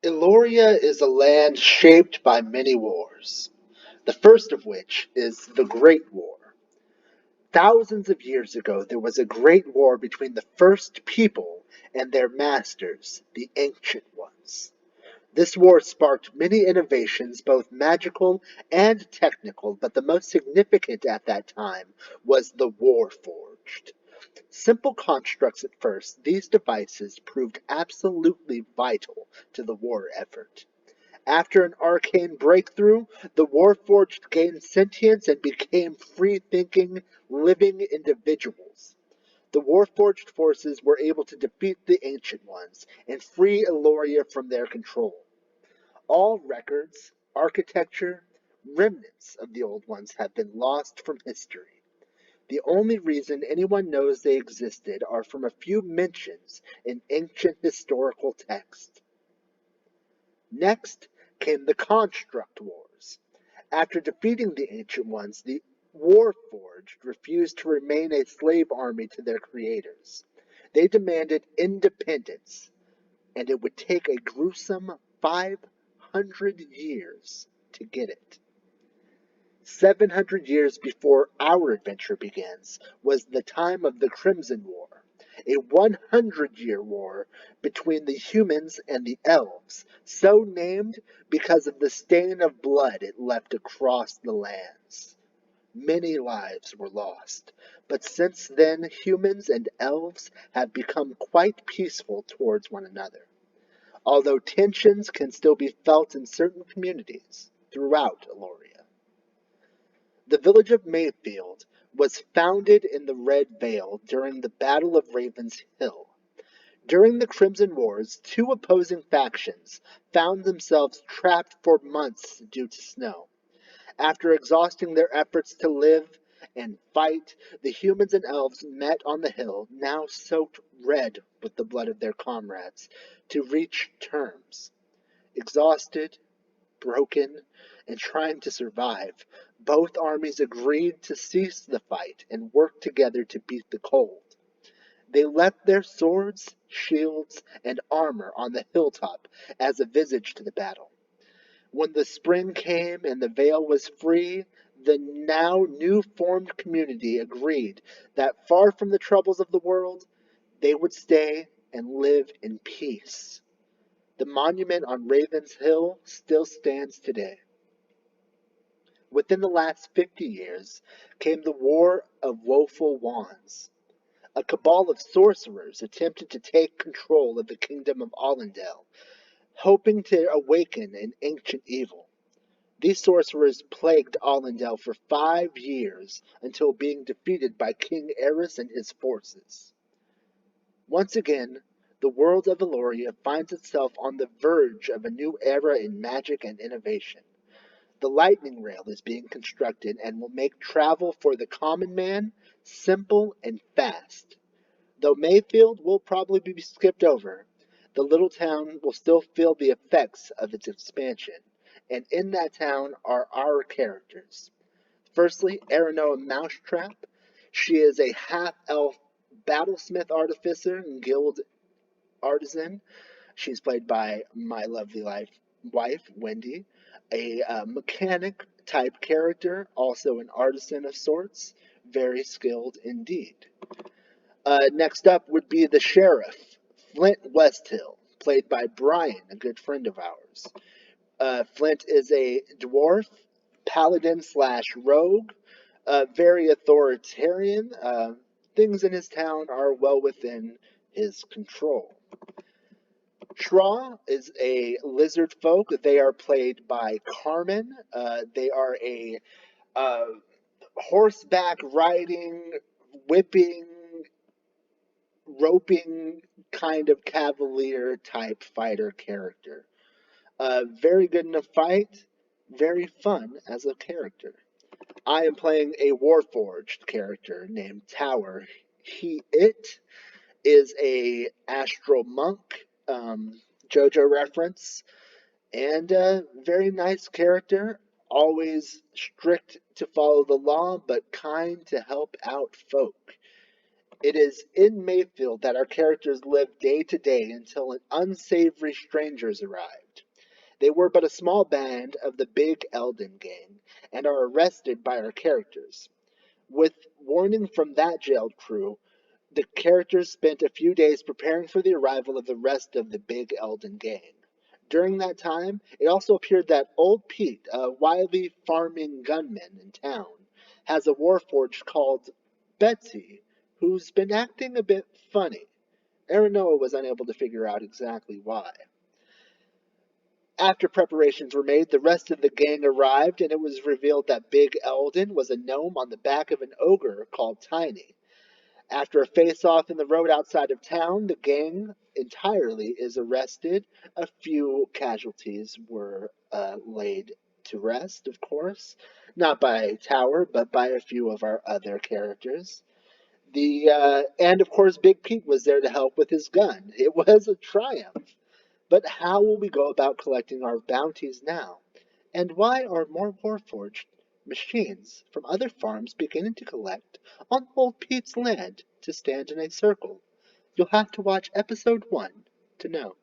Elloria is a land shaped by many wars, the first of which is the Great War. Thousands of years ago, there was a great war between the first people and their masters, the Ancient Ones. This war sparked many innovations, both magical and technical, but the most significant at that time was the Warforged. Simple constructs at first, these devices proved absolutely vital to the war effort. After an arcane breakthrough, the Warforged gained sentience and became free-thinking, living individuals. The Warforged forces were able to defeat the Ancient Ones and free Elloria from their control. All records, architecture, remnants of the old ones have been lost from history. The only reason anyone knows they existed are from a few mentions in ancient historical texts. Next came the Construct Wars. After defeating the Ancient Ones, the Warforged refused to remain a slave army to their creators. They demanded independence, and it would take a gruesome 500 years to get it. 700 years before our adventure begins was the time of the Crimson War, a 100-year war between the humans and the elves, so named because of the stain of blood it left across the lands. Many lives were lost, but since then humans and elves have become quite peaceful towards one another, although tensions can still be felt in certain communities throughout Elloria. The village of Mayfield was founded in the Red Vale during the Battle of Raven's Hill. During the Crimson Wars, two opposing factions found themselves trapped for months due to snow. After exhausting their efforts to live and fight, the humans and elves met on the hill, now soaked red with the blood of their comrades, to reach terms. Exhausted, broken, and trying to survive, both armies agreed to cease the fight and work together to beat the cold. They left their swords, shields, and armor on the hilltop as a visage to the battle. When the spring came and the Vale was free, the now new formed community agreed that far from the troubles of the world, they would stay and live in peace. The monument on Raven's Hill still stands today. Within the last 50 years came the War of Woeful Wands. A cabal of sorcerers attempted to take control of the kingdom of Allendale, hoping to awaken an ancient evil. These sorcerers plagued Allendale for 5 years until being defeated by King Eris and his forces. Once again, the world of Elloria finds itself on the verge of a new era in magic and innovation. The lightning rail is being constructed and will make travel for the common man simple and fast. Though Mayfield will probably be skipped over, the little town will still feel the effects of its expansion, and in that town are our characters. Firstly, Aranoa Mousetrap. She is a half-elf battlesmith artificer and guild artisan. She's played by my lovely wife, Wendy, a mechanic type character, also an artisan of sorts, very skilled indeed. Next up would be the sheriff, Flint Westhill, played by Brian, a good friend of ours. Flint is a dwarf, paladin slash rogue, very authoritarian. Things in his town are well within his control. Shra is a lizard folk. They are played by Carmen. They are a uh, horseback riding, whipping, roping kind of cavalier type fighter character. Very good in a fight, very fun as a character. I am playing a Warforged character named Tower. It is a astral monk, JoJo reference, and a very nice character. Always strict to follow the law, but kind to help out folk. It is in Mayfield that our characters lived day to day until unsavory strangers arrived. They were but a small band of the Big Eldon gang and are arrested by our characters. With warning from that jailed crew, the characters spent a few days preparing for the arrival of the rest of the Big Eldon gang. During that time, it also appeared that Old Pete, a wily farming gunman in town, has a warforged called Betsy, who's been acting a bit funny. Aranoa was unable to figure out exactly why. After preparations were made, the rest of the gang arrived, and it was revealed that Big Eldon was a gnome on the back of an ogre called Tiny. After a face-off in the road outside of town, the gang entirely is arrested. A few casualties were laid to rest, of course. Not by Tower, but by a few of our other characters. And of course, Big Pete was there to help with his gun. It was a triumph. But how will we go about collecting our bounties now? And why are more Warforged machines from other farms beginning to collect on Old Pete's land to stand in a circle? You'll have to watch episode 1 to know.